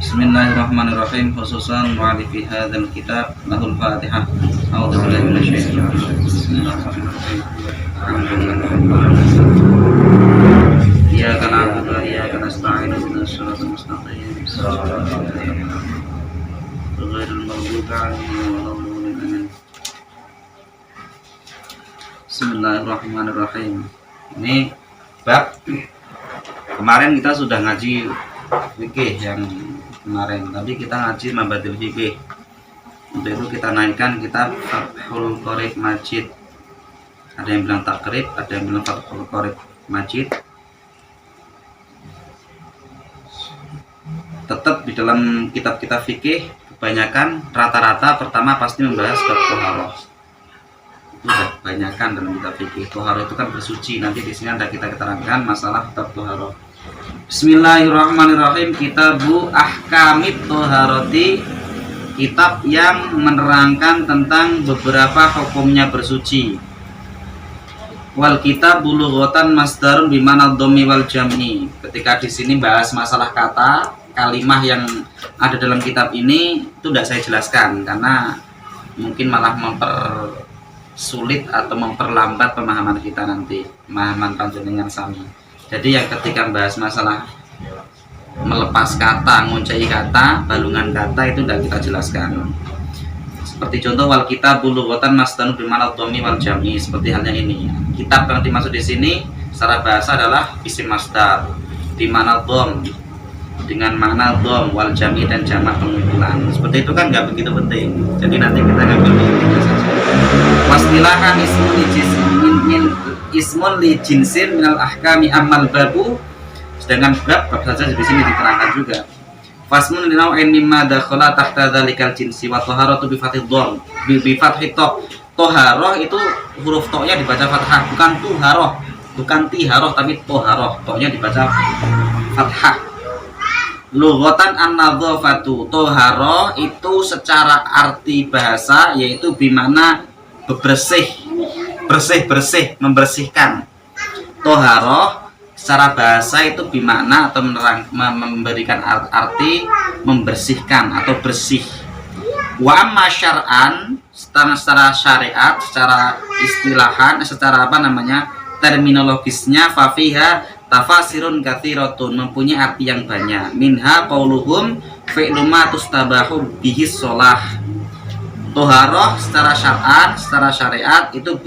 Bismillahirrahmanirrahim. Khususan mu'alifi hadzal kitab lahul Fatihah. A'udzu billahi minasyaitonir rajim. Bismillahirrahmanirrahim. Iyyaka na'budu wa iyyaka nasta'in. Ihdinas siratal mustaqim. Siratal ladzina ghairil maghdubi 'alaihim waladdallin. Bismillahirrahmanirrahim. Ini bab kemarin kita sudah ngaji fikih yang kemarin, tapi kita ngaji mabadil fikih. Untuk itu kita naikkan kitab Fathul Qorib Majid. Ada yang bilang takrib, ada yang bilang Fathul Qorib Majid. Tetap di dalam kitab-kitab fikih kebanyakan rata-rata pertama pasti membahas bab toharoh. Itu kebanyakan dalam kitab fikih. Toharoh itu kan bersuci. Nanti di sini ada kita keterangkan masalah bab toharoh. Bismillahirrahmanirrahim. Kitabu Ahkamit Toharoti, kitab yang menerangkan tentang beberapa hukumnya bersuci. Wal kitab bulughatan masdarun bimana dhammi wal jam'i. Ketika di sini bahas masalah kata, kalimah yang ada dalam kitab ini itu tidak saya jelaskan karena mungkin malah mempersulit atau memperlambat pemahaman kita nanti, pemahaman panjenengan sami. Jadi yang ketika bahas masalah melepas kata, nguncai kata, balungan kata itu tidak kita jelaskan. Seperti contoh wal kitab bulughatan masdarun bimana dhammi wal jam'i, seperti halnya ini. Kitab yang dimaksud di sini secara bahasa adalah isim masdar bimana dhamm, dengan makna dhamm wal jam'i dan jamak pengumpulan. Seperti itu kan nggak begitu penting. Jadi nanti kita ngambil ini saja. Wasmilahan ismun li jinsin minal ahkami amal babu, sedangkan bab saja di sini diterangkan juga. Fasmun linau'in mimma dakhala tahta dzalikal jinsi wa taharatu bi fathid dhamm bi fathit ta. Toharoh itu huruf to-nya dibaca fathah, bukan tuharoh, bukan tiharoh tapi toharoh, to-nya dibaca fathah. Lughatan an-nadhafatu, toharoh itu secara arti bahasa yaitu bimana bebersih, bersih-bersih, membersihkan. Toharoh secara bahasa itu bimakna atau memberikan arti membersihkan atau bersih. Wa amma syar'an, secara syariat, secara istilahan, secara terminologisnya, fafiha tafasirun katsiratun, mempunyai arti yang banyak. Minha qauluhum fi'lu ma tustabahu bihi shalah. Toharoh secara syar'an, secara syariat itu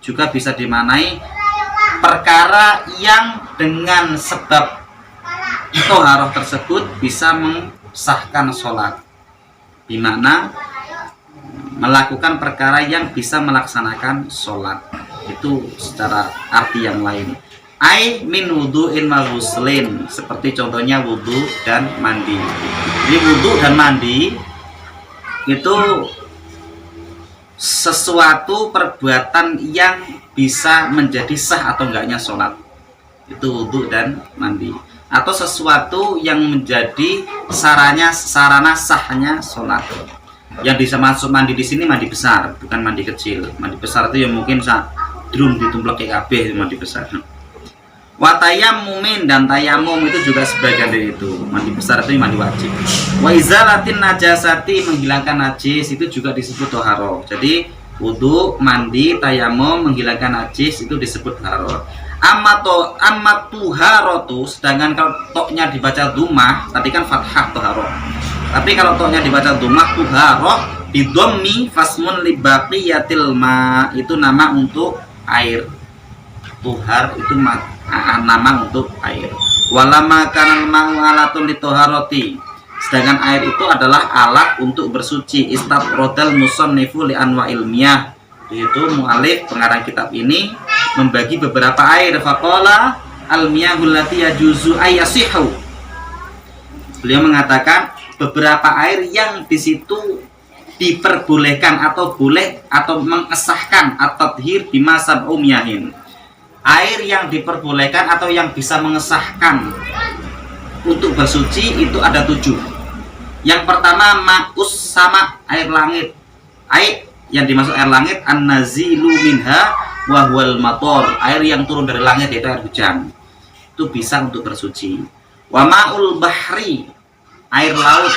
juga bisa dimaknai perkara yang dengan sebab toharoh tersebut bisa mensahkan sholat, dimana melakukan perkara yang bisa melaksanakan sholat. Itu secara arti yang lain. Ai min wudu'in maghuslin, seperti contohnya wudu dan mandi. Jadi wudu dan mandi itu sesuatu perbuatan yang bisa menjadi sah atau enggaknya sholat. Itu wudu dan mandi. Atau sesuatu yang menjadi sarana sahnya sholat. Yang bisa masuk mandi di sini mandi besar, bukan mandi kecil. Mandi besar itu yang mungkin drum ditumplek kabeh, mandi besar. Wa tayammumin, dan tayamum itu juga sebagian dari itu. Mandi besar itu mandi wajib. Wa izalatin najasati, menghilangkan najis itu juga disebut toharoh. Jadi wudu, mandi, tayamum, menghilangkan najis itu disebut toharoh. Amma tuharotu, sedangkan kalau toknya dibaca dumah, tadi kan fathah toharoh. Tapi kalau toknya dibaca dumah, tuharoh bidhammi fasmun li baqiyatil ma, itu nama untuk air. Tuhar itu nama untuk air. Walama kanal ma'u alatun litoharoti, sedangkan air itu adalah alat untuk bersuci. Istadrodal musannifu li anwa ilmiah, yaitu mu'alif pengarang kitab ini membagi beberapa air. Faqala al-miyahul lati yajuzu ayyasihu, beliau mengatakan beberapa air yang di situ diperbolehkan atau boleh atau mengesahkan at-tadhhir bima sab'u miyahin. Air yang diperbolehkan atau yang bisa mengesahkan untuk bersuci itu ada 7. Yang pertama ma'us sama, air langit. Air yang dimaksud air langit an-nazilu minha wa huwal mator, air yang turun dari langit yaitu air hujan. Itu bisa untuk bersuci. Wa ma'ul bahri, air laut.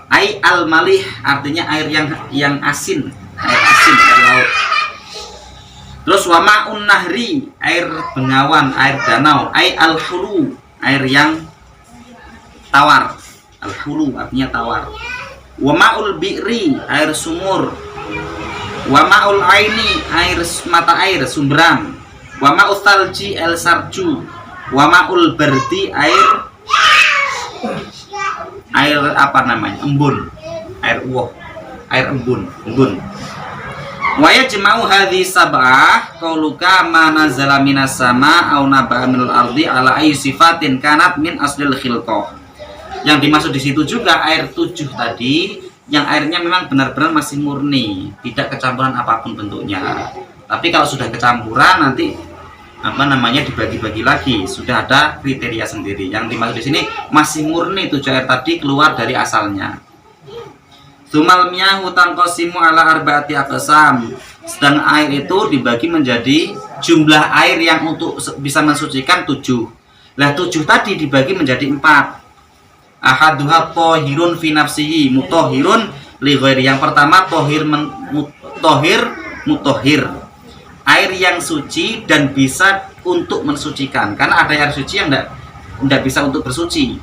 Ai al malih artinya air yang asin, air asin air laut. Terus wa ma'un nahri, air bengawan, air danau. Ai al hulu, air yang tawar. Al hulu artinya tawar. Wa ma'ul bi'ri, air sumur. Wa ma'ul aini, air mata air sumberan. Wa ma'ul thalji el sarju. Wa ma'ul bardi, air apa namanya, embun, air uwoh, air embun. Wa yajma'u hadhi sab'ah qauluka ma nazala minas sama au naba'a minal ardi ala ayyi sifatin kanat min aslil khilqah. Yang dimaksud di situ juga air 7 tadi, yang airnya memang benar-benar masih murni, tidak kecampuran apapun bentuknya. Tapi kalau sudah kecampuran nanti apa namanya dibagi-bagi lagi, sudah ada kriteria sendiri. Yang dimaksud di sini masih murni 7 air tadi keluar dari asalnya. Sumal miyahu tanqasimu ala arba'ati aqsam. Sedang air itu dibagi menjadi jumlah air yang untuk bisa mensucikan 7. Lah 7 tadi dibagi menjadi 4. Ahaduha tahirun fi nafsihi mutahhirun li ghairi. Yang pertama tahir mutahhir. Air yang suci dan bisa untuk mensucikan. Karena ada air suci yang tidak bisa untuk bersuci.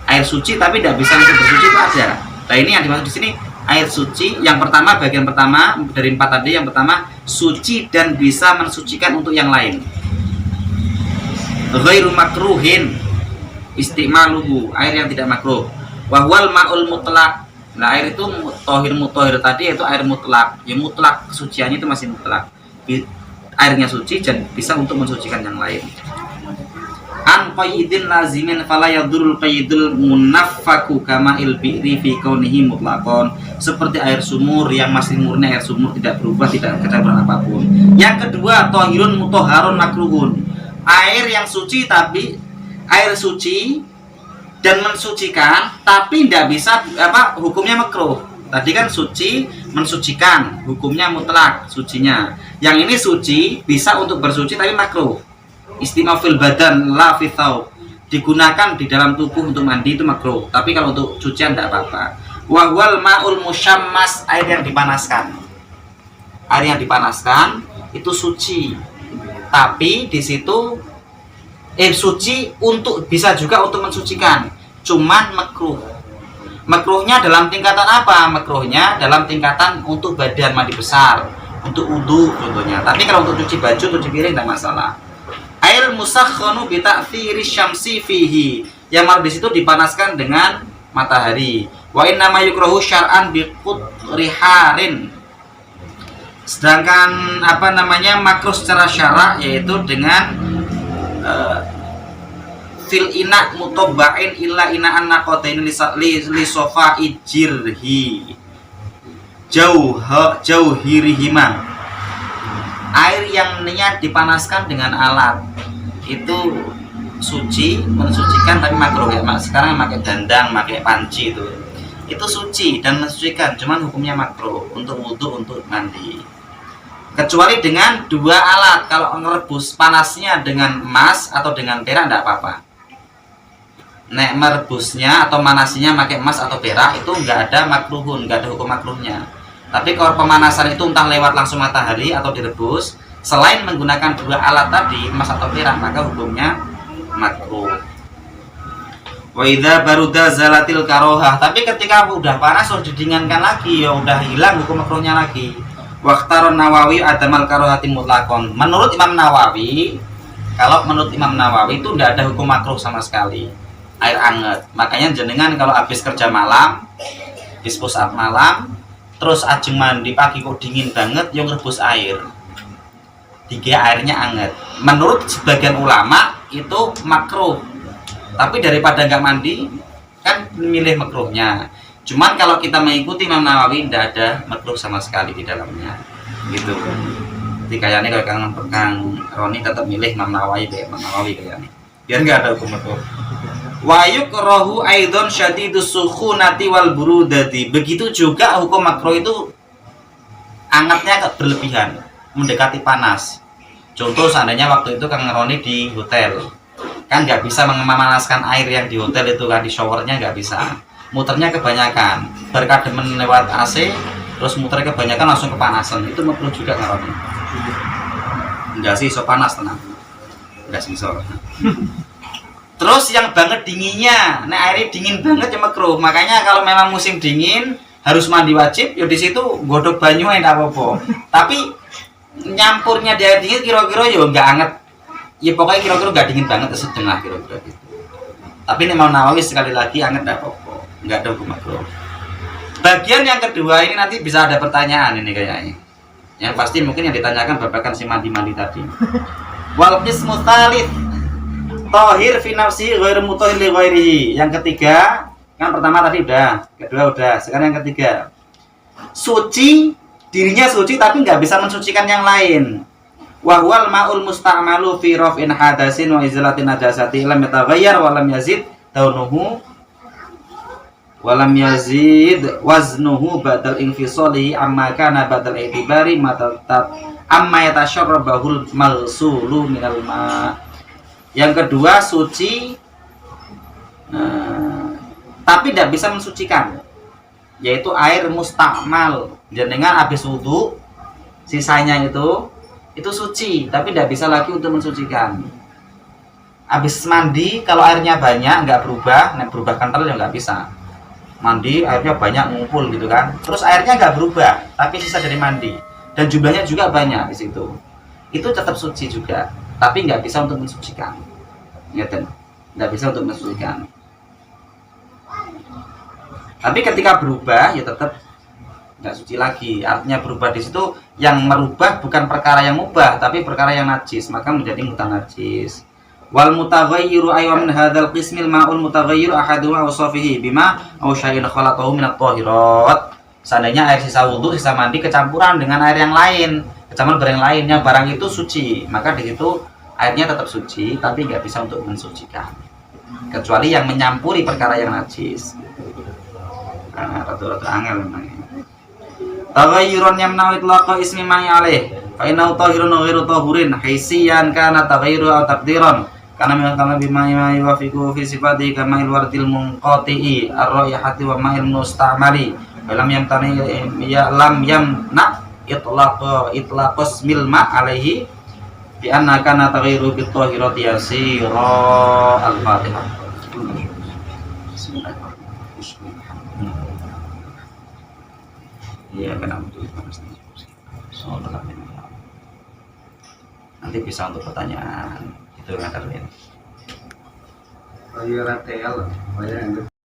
Air suci tapi tidak bisa untuk bersuci itu ada. Nah ini yang dimaksud di sini air suci. Yang pertama, bagian pertama dari 4 tadi, yang pertama suci dan bisa mensucikan untuk yang lain. Ghairu makruhin istimaluhu, air yang tidak makruh. Wahwal ma'ul mutlak. Nah air itu mutahhir tadi, yaitu air mutlak. Ya mutlak kesuciannya itu masih mutlak. Airnya suci dan bisa untuk mensucikan yang lain. An qayyidin lazimin fala yadurul qayyidul munaffaku kama il bi'ri fi kaunihi mutlaqon. Seperti air sumur yang masih murni, air sumur tidak berubah, tidak kecampuran apapun. Yang kedua, tahirun mutahharun makruhun. Air yang suci tapi air suci dan mensucikan tapi tidak bisa hukumnya makruh. Tadi kan suci mensucikan, hukumnya mutlak sucinya. Yang ini suci bisa untuk bersuci tapi makruh. Istimau fil badan la fi thawb. Digunakan di dalam tubuh untuk mandi itu makruh. Tapi kalau untuk cucian tidak apa-apa. Wa huwal ma'ul musyammas, air yang dipanaskan. Air yang dipanaskan itu suci. Tapi di situ suci untuk bisa juga untuk mensucikan. Cuman makruh. Makruhnya dalam tingkatan apa? Makruhnya dalam tingkatan untuk badan mandi besar, untuk wudu contohnya. Tapi kalau untuk cuci baju, cuci piring tidak masalah. Air musakhkhanu bi ta'thiri syamsi fihi. Yang di situ dipanaskan dengan matahari. Wa inna ma yukrahu syar'an bi qudriharin. Sedangkan makruh secara syara yaitu dengan fil ina mutobain illa inaan nakotain li sofa ijirhi jauhirihima. Air yang niat dipanaskan dengan alat itu suci, mensucikan tapi makruh ya. Sekarang pakai dandang, pakai panci itu suci dan mensucikan, cuman hukumnya makruh untuk wudu, untuk mandi. Kecuali dengan 2 alat. Kalau merebus panasnya dengan emas atau dengan perak tidak apa-apa. Nek merebusnya atau manasinya pakai emas atau perak itu nggak ada makruhun, nggak ada hukum makruhnya. Tapi kalau pemanasan itu entah lewat langsung matahari atau direbus, selain menggunakan 2 alat tadi, emas atau perak, maka hukumnya makruh. Wa idza baruda zalatil karohah. Tapi ketika udah panas sudah didinginkan lagi, ya udah hilang hukum makruhnya lagi. Waqtaron Nawawi adamal karohati mutlaqon. Menurut Imam Nawawi, kalau menurut Imam Nawawi itu tidak ada hukum makruh sama sekali. Air anget. Makanya jenengan kalau habis kerja malam, habis push up malam, terus ajeng mandi pagi kok dingin banget, yang rebus air. Tiga airnya anget. Menurut sebagian ulama itu makruh. Tapi daripada nggak mandi, kan milih makruhnya. Cuman kalau kita mengikuti Imam Nawawi tidak ada makruh sama sekali di dalamnya. Gitu. Jadi kayaknya kalau Kang Roni tetap milih Imam Nawawi kayaknya. Biar nggak ada hukum makruh. Wa yukrahu aidon syadidus sukhunati wal burudati. Begitu juga hukum makruh itu angetnya berlebihan, mendekati panas. Contoh seandainya waktu itu Kang Roni di hotel. kan nggak bisa memanaskan air yang di hotel itu kan, di showernya nggak bisa, muternya kebanyakan, berkademen lewat AC terus muter kebanyakan langsung kepanasan, itu makruh juga ngaruhnya. Enggak sih, so panas tenang, enggak sih so. Terus yang banget dinginnya, nah airnya dingin banget ya makruh. Makanya kalau memang musim dingin harus mandi wajib, ya di situ godok banyu enggak apa-apa. Tapi nyampurnya di air dingin kira-kira ya enggak anget. Ya pokoknya kira-kira enggak dingin banget, sedang lah kira-kira gitu. Tapi ini Imam Nawawi sekali lagi anget enggak apa-apa, enggak ada hukum makruh. Bagian yang kedua ini nanti bisa ada pertanyaan ini kayaknya. Yang pasti mungkin yang ditanyakan babakan si mandi-mandi tadi. Wal qismu tsalits tahir fi nafsihi ghairu mutahhir li ghairihi. Yang ketiga, kan pertama tadi udah, kedua udah, sekarang yang ketiga. Suci, dirinya suci tapi nggak bisa mensucikan yang lain. Wa huwal ma'ul musta'malu fi raf'in hadasin wa izalatin najasati lam yataghayyar wa lam yazid daunuhu wa lam yazid waznuhu badal infisalihi amma kana badal i'tibari amma yatasharrabahul maghsulu minal ma'. Yang kedua suci tapi tidak bisa mensucikan, yaitu air mustakmal. Jenengan habis wudhu sisanya itu suci tapi tidak bisa lagi untuk mensucikan. Habis mandi kalau airnya banyak nggak berubah, berubah kental ya nggak bisa. Mandi airnya banyak ngumpul gitu kan, terus airnya nggak berubah tapi sisa dari mandi dan jumlahnya juga banyak di situ, itu tetap suci juga tapi nggak bisa untuk mensucikan, nggak bisa untuk mensucikan. Tapi ketika berubah ya tetap nggak suci lagi. Artinya berubah di situ yang merubah bukan perkara yang mubah tapi perkara yang najis, maka menjadi mutanajis. Wal mutaghayyiru aywa min hadzal qismil ma'ul mutaghayyiru ahaduhuma awsafihi bima aw syai'in khalatahu min at-tahirat. Seandainya air sisa wudu, sisa mandi kecampuran dengan air yang lain, kecampuran barang lainnya, barang itu suci, maka di situ airnya tetap suci tapi nggak bisa untuk mensucikan, kecuali yang menyampuri perkara yang najis. Ratu-ratu angel memang. Taghayyurun yamna'u itlaqa ismi ma'i alaih fa innahu tahirun ghairu tahurin haisiyan kana taghayyuru aw taqdiran karena memang bima yuwafiqu fi sifati kama ilwardil munqati'i ar-raihati wa ma'il mustamali lam yamtani ya lam yamna itlaqus mil ma alaihi bi anna kana taghayyuru bi tahirati yasira. Al-Fatihah. Iya, kenapa nanti bisa untuk pertanyaan itu kan kalian.